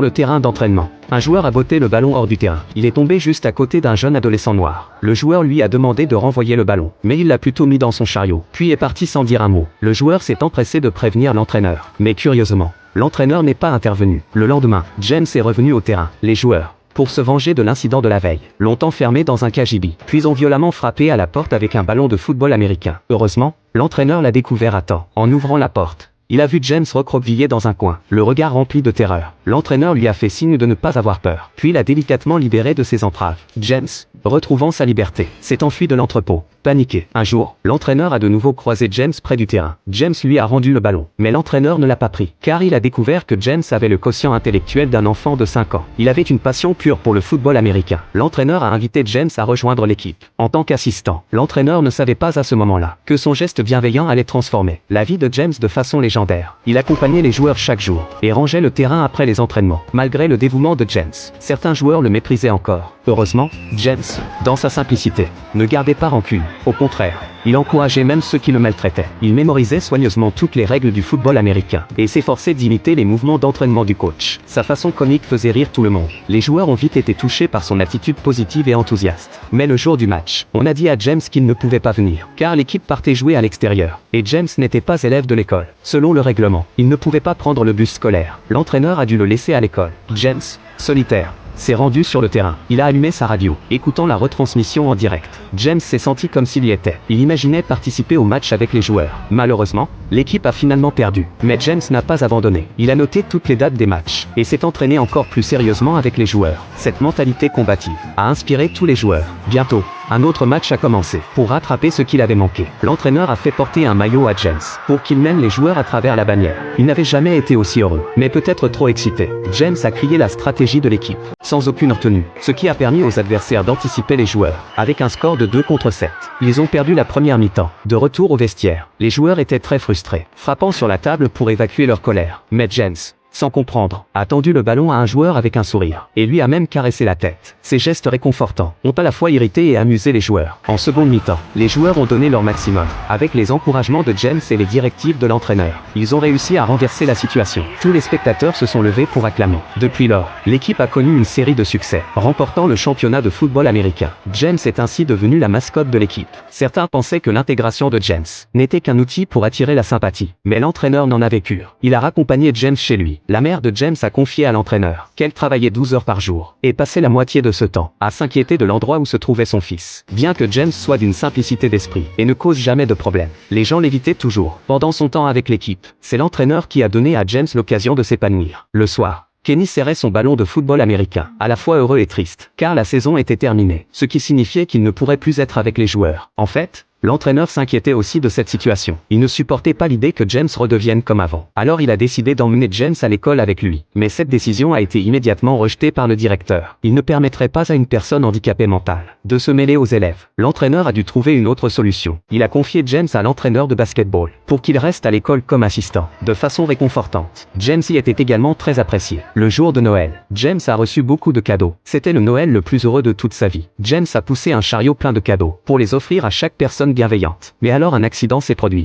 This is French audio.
le terrain d'entraînement. Un joueur a botté le ballon hors du terrain. Il est tombé juste à côté d'un jeune adolescent noir. Le joueur lui a demandé de renvoyer le ballon, mais il l'a plutôt mis dans son chariot, puis est parti sans dire un mot. Le joueur s'est empressé de prévenir l'entraîneur. Mais curieusement, l'entraîneur n'est pas intervenu. Le lendemain, James est revenu au terrain. Les joueurs, pour se venger de l'incident de la veille, l'ont enfermé dans un cagibi, puis ont violemment frappé à la porte avec un ballon de football américain. Heureusement, l'entraîneur l'a découvert à temps. En ouvrant la porte, il a vu James recroquevillé dans un coin, le regard rempli de terreur. L'entraîneur lui a fait signe de ne pas avoir peur, puis l'a délicatement libéré de ses entraves. James, retrouvant sa liberté, s'est enfui de l'entrepôt. Paniqué. Un jour, l'entraîneur a de nouveau croisé James près du terrain. James lui a rendu le ballon, mais l'entraîneur ne l'a pas pris, car il a découvert que James avait le quotient intellectuel d'un enfant de 5 ans. Il avait une passion pure pour le football américain. L'entraîneur a invité James à rejoindre l'équipe. En tant qu'assistant, l'entraîneur ne savait pas à ce moment-là que son geste bienveillant allait transformer la vie de James de façon légendaire. Il accompagnait les joueurs chaque jour et rangeait le terrain après les entraînements. Malgré le dévouement de James, certains joueurs le méprisaient encore. Heureusement, James, dans sa simplicité, ne gardait pas rancune. Au contraire, il encourageait même ceux qui le maltraitaient. Il mémorisait soigneusement toutes les règles du football américain et s'efforçait d'imiter les mouvements d'entraînement du coach. Sa façon comique faisait rire tout le monde. Les joueurs ont vite été touchés par son attitude positive et enthousiaste. Mais le jour du match, on a dit à James qu'il ne pouvait pas venir, car l'équipe partait jouer à l'extérieur, et James n'était pas élève de l'école. Selon le règlement, il ne pouvait pas prendre le bus scolaire. L'entraîneur a dû le laisser à l'école. James, solitaire, s'est rendu sur le terrain. Il a allumé sa radio, écoutant la retransmission en direct. James s'est senti comme s'il y était. Il imaginait participer au match avec les joueurs. Malheureusement, l'équipe a finalement perdu. Mais James n'a pas abandonné. Il a noté toutes les dates des matchs et s'est entraîné encore plus sérieusement avec les joueurs. Cette mentalité combative a inspiré tous les joueurs. Bientôt, un autre match a commencé. Pour rattraper ce qu'il avait manqué, l'entraîneur a fait porter un maillot à James pour qu'il mène les joueurs à travers la bannière. Il n'avait jamais été aussi heureux, mais peut-être trop excité. James a crié la stratégie de l'équipe, sans aucune retenue, ce qui a permis aux adversaires d'anticiper les joueurs. Avec un score de 2-7, ils ont perdu la première mi-temps. De retour au vestiaire, les joueurs étaient très frustrés, frappant sur la table pour évacuer leur colère. Mais James, sans comprendre, a tendu le ballon à un joueur avec un sourire, et lui a même caressé la tête. Ces gestes réconfortants ont à la fois irrité et amusé les joueurs. En seconde mi-temps, les joueurs ont donné leur maximum, avec les encouragements de James et les directives de l'entraîneur. Ils ont réussi à renverser la situation. Tous les spectateurs se sont levés pour acclamer. Depuis lors, l'équipe a connu une série de succès, remportant le championnat de football américain. James est ainsi devenu la mascotte de l'équipe. Certains pensaient que l'intégration de James n'était qu'un outil pour attirer la sympathie, mais l'entraîneur n'en avait cure. Il a raccompagné James chez lui. La mère de James a confié à l'entraîneur qu'elle travaillait 12 heures par jour et passait la moitié de ce temps à s'inquiéter de l'endroit où se trouvait son fils. Bien que James soit d'une simplicité d'esprit et ne cause jamais de problème, les gens l'évitaient toujours. Pendant son temps avec l'équipe, c'est l'entraîneur qui a donné à James l'occasion de s'épanouir. Le soir, Kenny serrait son ballon de football américain, à la fois heureux et triste, car la saison était terminée, ce qui signifiait qu'il ne pourrait plus être avec les joueurs. En fait, l'entraîneur s'inquiétait aussi de cette situation. Il ne supportait pas l'idée que James redevienne comme avant. Alors il a décidé d'emmener James à l'école avec lui. Mais cette décision a été immédiatement rejetée par le directeur. Il ne permettrait pas à une personne handicapée mentale de se mêler aux élèves. L'entraîneur a dû trouver une autre solution. Il a confié James à l'entraîneur de basketball pour qu'il reste à l'école comme assistant, de façon réconfortante. James y était également très apprécié. Le jour de Noël, James a reçu beaucoup de cadeaux. C'était le Noël le plus heureux de toute sa vie. James a poussé un chariot plein de cadeaux pour les offrir à chaque personne bienveillante. Mais alors un accident s'est produit.